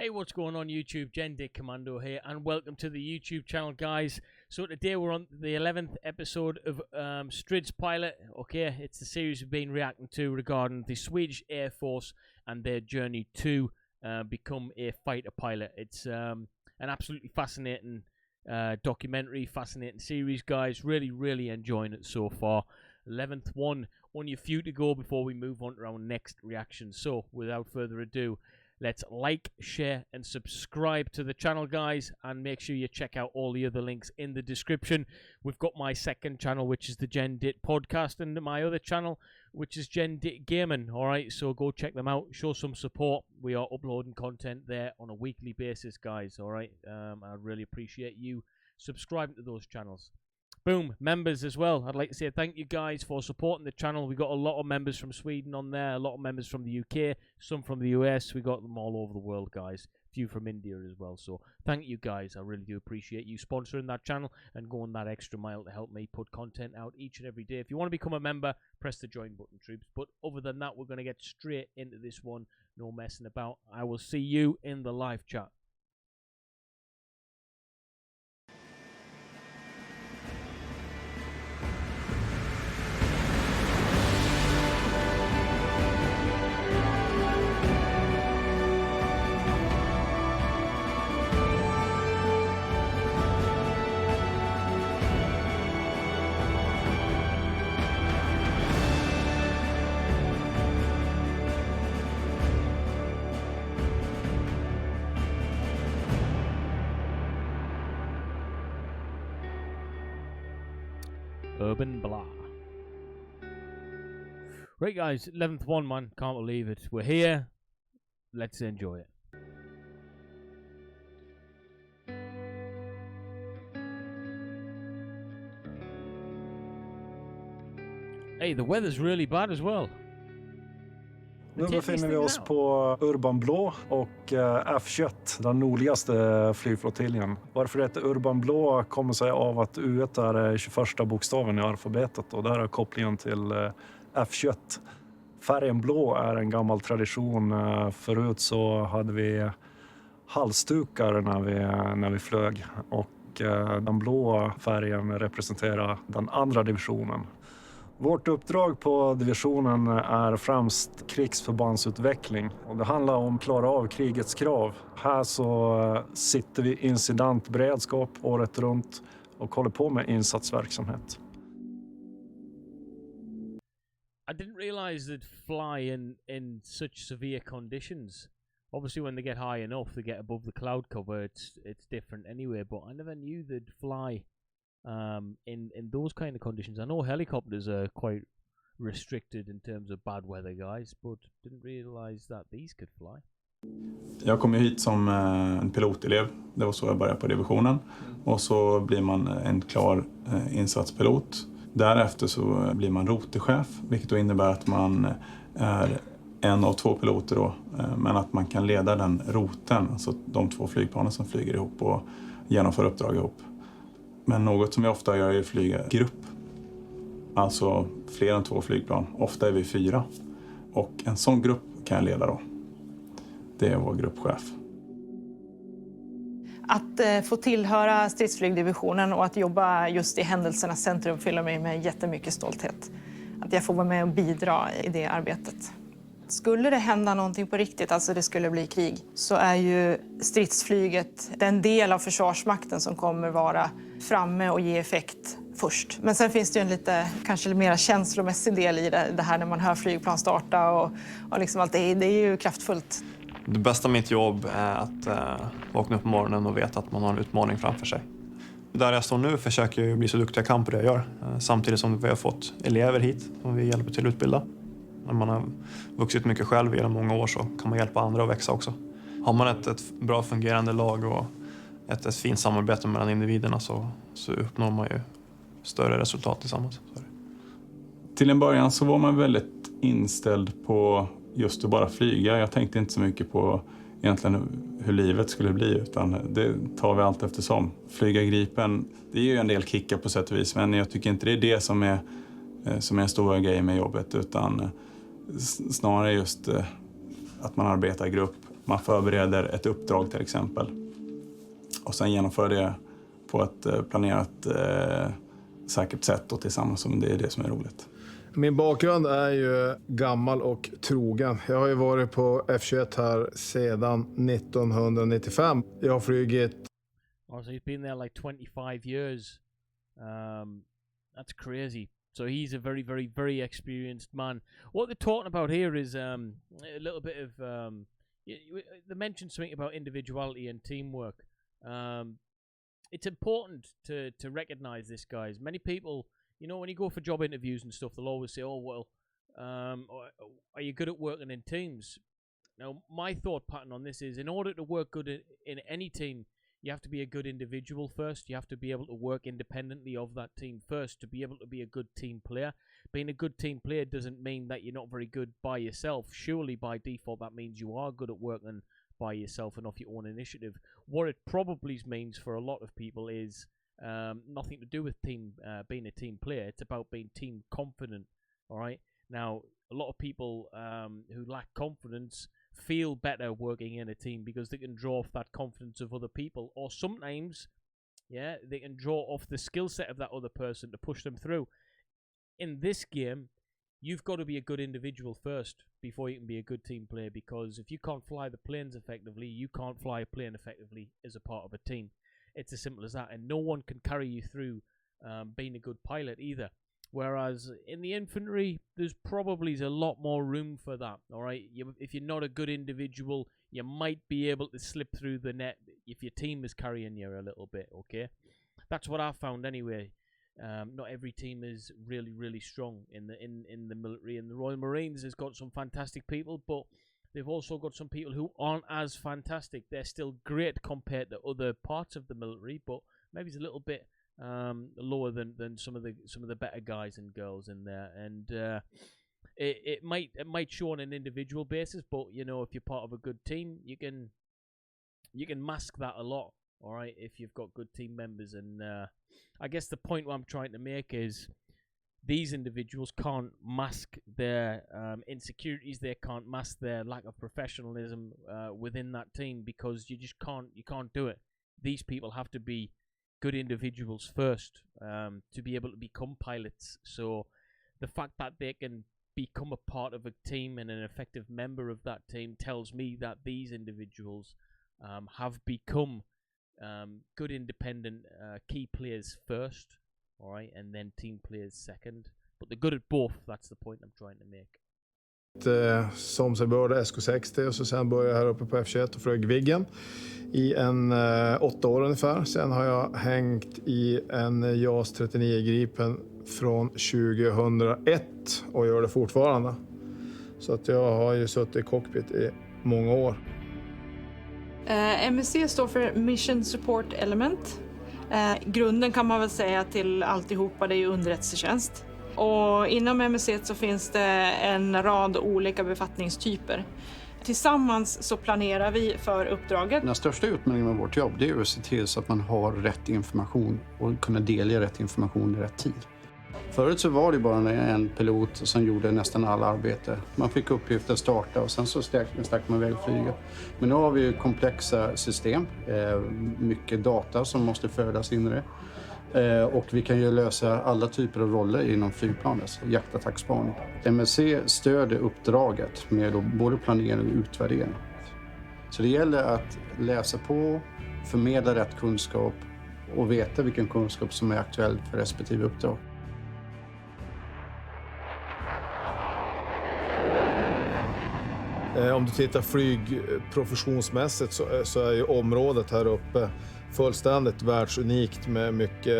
Hey, what's going on YouTube? Dit Commando here, and welcome to the YouTube channel, guys. So today we're on the 11th episode of Stridspilot. Okay, it's the series we've been reacting to regarding the Swedish Air Force and their journey to become a fighter pilot. It's an absolutely fascinating documentary, fascinating series, guys. Really enjoying it so far. 11th one, only a few to go before we move on to our next reaction. So without further ado, let's like, share, and subscribe to the channel, guys, and make sure you check out all the other links in the description. We've got my second channel, which is the Dit Podcast, and my other channel, which is Dit Gaming. All right, so go check them out. Show some support. We are uploading content there on a weekly basis, guys. All right, I really appreciate you subscribing to those channels. Boom, members as well. I'd like to say thank you guys for supporting the channel. We got a lot of members from Sweden on there, a lot of members from the UK, some from the US. We got them all over the world, guys. A few from India as well. So thank you guys. I really do appreciate you sponsoring that channel and going that extra mile to help me put content out each and every day. If you want to become a member, press the join button, troops. But other than that, we're going to get straight into this one. No messing about. I will see you in the live chat. Urban blah. Right, guys, 11th one, man. Can't believe it. We're here. Let's enjoy it. Hey, the weather's really bad as well. Nu befinner vi oss på Urban Blå och F21, den nordligaste flygflottiljen. Varför det heter Urban Blå kommer sig av att U1 är 21 bokstaven i alfabetet och där är kopplingen till F21. Färgen blå är en gammal tradition. Förut så hade vi halsdukar när vi flög och den blå färgen representerar den andra divisionen. Vårt uppdrag på divisionen är främst krigsförbandsutveckling och det handlar om att klara av krigets krav. Här så sitter vi incidentberedskap året runt och håller på med insatsverksamhet. I didn't realize they'd fly in such severe conditions. Obviously when they get high enough, they get above the cloud cover, it's different anyway, but I never knew they'd fly in those kind of conditions. I know helicopters are quite restricted in terms of bad weather, guys, but didn't realize that these could fly. Jag kom ju hit som en pilotelev. Det var så jag började på divisionen. Och så blir man en klar insatspilot. Därefter så blir man rotechef, vilket då innebär att man är en av två piloter då, men att man kan leda den roten, alltså de två flygplanen som flyger ihop och genomför uppdrag ihop. Men något som jag ofta gör är att flyga grupp. Alltså fler än två flygplan. Ofta är vi 4. Och en sån grupp kan jag leda då. Det är vår gruppchef. Att få tillhöra stridsflygdivisionen och att jobba just i händelsernas centrum fyller mig med jättemycket stolthet. Att jag får vara med och bidra i det arbetet. Skulle det hända någonting på riktigt, alltså det skulle bli krig, så är ju stridsflyget den del av försvarsmakten som kommer vara framme och ge effekt först. Men sen finns det ju en kanske mer känslomässig del i det här när man hör flygplan starta och liksom allt. Det är ju kraftfullt. Det bästa med mitt jobb är att vakna upp på morgonen och veta att man har en utmaning framför sig. Där jag står nu försöker jag bli så duktig jag kan på det jag gör. Samtidigt som vi har fått elever hit som vi hjälper till att utbilda. När man har vuxit mycket själv genom många år så kan man hjälpa andra att växa också. Har man ett bra fungerande lag och ett fint samarbete mellan individerna så uppnår man ju större resultat tillsammans. Till en början så var man väldigt inställd på just att bara flyga. Jag tänkte inte så mycket på egentligen hur livet skulle bli, utan det tar vi allt eftersom. Flyga Gripen, det är ju en del kickar på sätt och vis, men jag tycker inte det är det som är en stor grej med jobbet, utan snarare just att man arbetar i grupp. Man förbereder ett uppdrag till exempel. Och sen genomför det på ett planerat säkert sätt och tillsammans. Det är det som är roligt. Min bakgrund är ju gammal och trogen. Jag har ju varit på F21 här sedan 1995. Jag har flugit... So he's been there like 25 years. That's crazy. So he's a very, very, very experienced man. What they're talking about here is a little bit of... they mentioned something about individuality and teamwork. It's important to recognize this, guys. Many people, you know, when you go for job interviews and stuff, they'll always say, oh, well, are you good at working in teams? Now, my thought pattern on this is, in order to work good in any team, you have to be a good individual first. You have to be able to work independently of that team first to be able to be a good team player. Being a good team player doesn't mean that you're not very good by yourself. Surely, by default, that means you are good at working by yourself and off your own initiative. What it probably means for a lot of people is nothing to do with being a team player. It's about being team confident. All right. Now, a lot of people who lack confidence feel better working in a team because they can draw off that confidence of other people, or sometimes, yeah, they can draw off the skill set of that other person to push them through. In this game, you've got to be a good individual first before you can be a good team player, because if you can't fly the planes effectively, you can't fly a plane effectively as a part of a team. It's as simple as that, and no one can carry you through being a good pilot either. Whereas in the infantry, there's probably a lot more room for that, all right? If you're not a good individual, you might be able to slip through the net if your team is carrying you a little bit, okay? That's what I found anyway. Not every team is really, really strong in the military, and the Royal Marines has got some fantastic people, but they've also got some people who aren't as fantastic. They're still great compared to other parts of the military, but maybe it's a little bit lower than some of the better guys and girls in there, and it might show on an individual basis, but you know, if you're part of a good team, you can mask that a lot, all right, if you've got good team members. And I guess the point what I'm trying to make is these individuals can't mask their insecurities, they can't mask their lack of professionalism within that team, because you can't do it. These people have to be good individuals first to be able to become pilots. So the fact that they can become a part of a team and an effective member of that team tells me that these individuals have become good independent key players first, all right, and then team players second. But they're good at both. That's the point I'm trying to make. Som sig började SK60 och så sen började jag här uppe på F21 och flög Vägen i 8 år ungefär. Sen har jag hängt i en JAS 39 Gripen från 2001 och gör det fortfarande. Så att jag har ju suttit i cockpit i många år. MSC står för Mission Support Element. Grunden kan man väl säga till alltihopa, det är ju underrättelsetjänst. Och inom MSC så finns det en rad olika befattningstyper. Tillsammans så planerar vi för uppdraget. Den största utmaningen med vårt jobb, det är att se till så att man har rätt information och kunna delge rätt information i rätt tid. Förut så var det bara en pilot som gjorde nästan all arbete. Man fick uppgiften starta och sen så stack man iväg och flyga. Men nu har vi ju komplexa system, mycket data som måste födas in i det. Och vi kan ju lösa alla typer av roller inom flygplanet, jaktattackspaning. MSC stöder uppdraget med både planering och utvärdering. Så det gäller att läsa på, förmedla rätt kunskap och veta vilken kunskap som är aktuell för respektive uppdrag. Om du tittar flygprofessionsmässigt så är ju området här uppe fullständigt världsunikt med mycket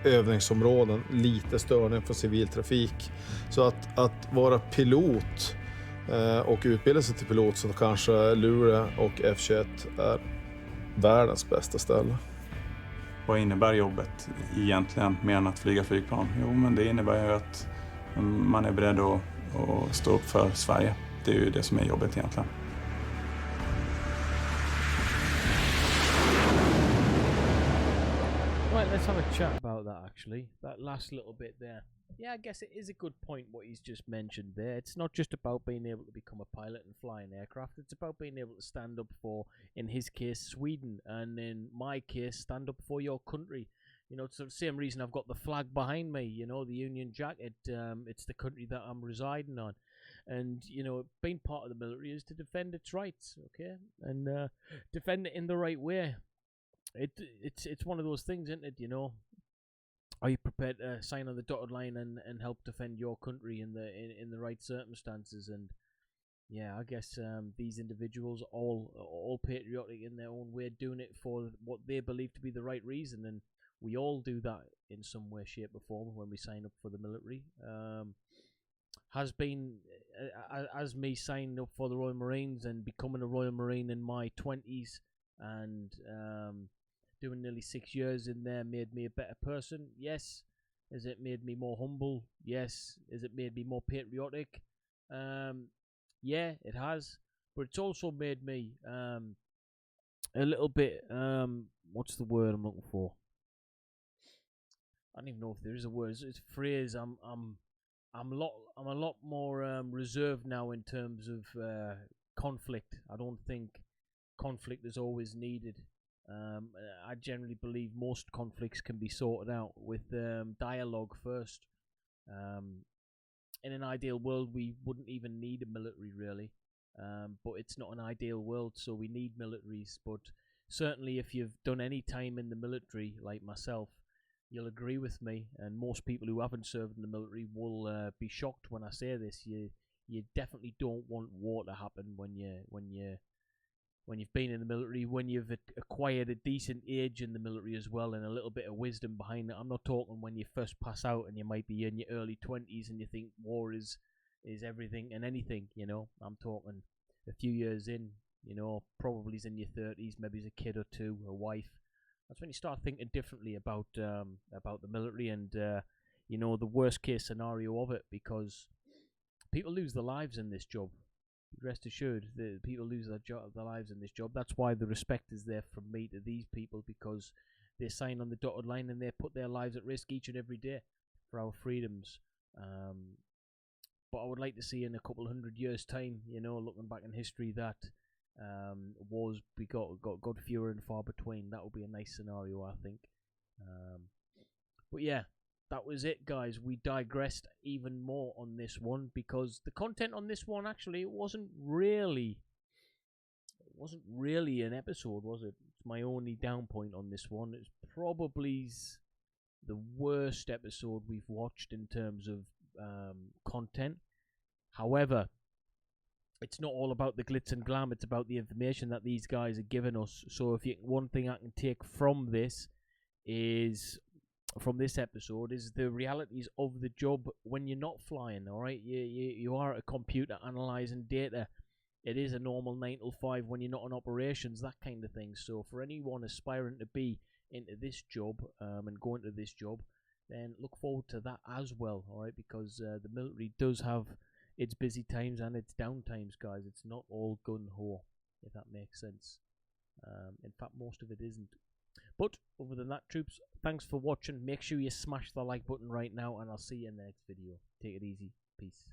övningsområden, lite störning för civiltrafik. Så att vara pilot och utbilda sig till pilot, så kanske Luleå och F21 är världens bästa ställe. Vad innebär jobbet egentligen mer än att flyga flygplan? Jo, men det innebär ju att man är beredd att stå upp för Sverige. Det är ju det som är jobbet egentligen. Right, let's have a chat about that, actually. That last little bit there. Yeah, I guess it is a good point what he's just mentioned there. It's not just about being able to become a pilot and fly an aircraft. It's about being able to stand up for, in his case, Sweden, and in my case, stand up for your country. You know, it's the same reason I've got the flag behind me, you know, the Union Jack. It's the country that I'm residing on. And, you know, being part of the military is to defend its rights, okay? And defend it in the right way. It's one of those things, isn't it, you know? Are you prepared to sign on the dotted line and help defend your country in the right circumstances? And yeah, I guess these individuals are all patriotic in their own way, doing it for what they believe to be the right reason, and we all do that in some way, shape, or form when we sign up for the military. Has been as me signing up for the Royal Marines and becoming a Royal Marine in my 20s, and doing nearly 6 years in there made me a better person? Yes. Has it made me more humble? Yes. Has it made me more patriotic? Yeah, it has. But it's also made me a little bit what's the word I'm looking for? I don't even know if there is a word. It's a phrase. I'm a lot more reserved now in terms of conflict. I don't think conflict is always needed. I generally believe most conflicts can be sorted out with dialogue first. In an ideal world, we wouldn't even need a military, really. But it's not an ideal world, so we need militaries. But certainly, if you've done any time in the military, like myself, you'll agree with me, and most people who haven't served in the military will be shocked when I say this. You definitely don't want war to happen when you've been in the military, when you've acquired a decent age in the military as well, and a little bit of wisdom behind it. I'm not talking when you first pass out and you might be in your early 20s and you think war is everything and anything, you know. I'm talking a few years in, you know, probably in your 30s, maybe as a kid or two, a wife. That's when you start thinking differently about the military and, you know, the worst case scenario of it, because people lose their lives in this job. Rest assured, the people lose their lives in this job. That's why the respect is there from me to these people, because they sign on the dotted line and they put their lives at risk each and every day for our freedoms. But I would like to see in a couple 100 years' time, you know, looking back in history, that wars got fewer and far between. That would be a nice scenario, I think. But yeah, that was it, guys. We digressed even more on this one, because the content on this one, actually, it wasn't really an episode, was it? It's my only down point on this one. It's probably the worst episode we've watched in terms of content. However, it's not all about the glitz and glam. It's about the information that these guys are giving us. So if one thing I can take from this episode is the realities of the job when you're not flying. All right, you are at a computer analyzing data. It is a normal 9 to 5 when you're not on operations, that kind of thing. So for anyone aspiring to be into this job and go into this job, then look forward to that as well. All right, because the military does have its busy times and its down times, guys. It's not all gun ho, if that makes sense. In fact, most of it isn't. But other than that, troops, thanks for watching. Make sure you smash the like button right now, and I'll see you in the next video. Take it easy. Peace.